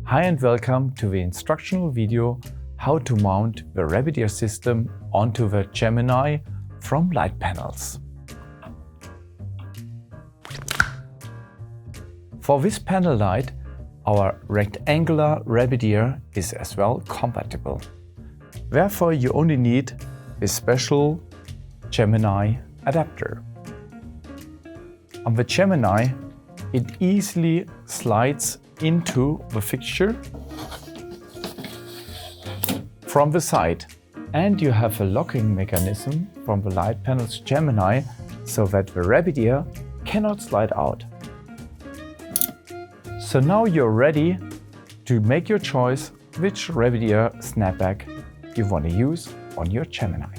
Hi and welcome to the instructional video how to mount the RABBIT-EARS system onto the Gemini from Litepanels. For this panel light, our rectangular RABBIT-EAR is as well compatible. Therefore, you only need a special Gemini adapter. On the Gemini, it easily slides into the fixture from the side, and you have a locking mechanism from the Litepanels Gemini so that the RABBIT-EAR cannot slide out. So now you're ready to make your choice which RABBIT-EAR SNAPBAG you want to use on your Gemini.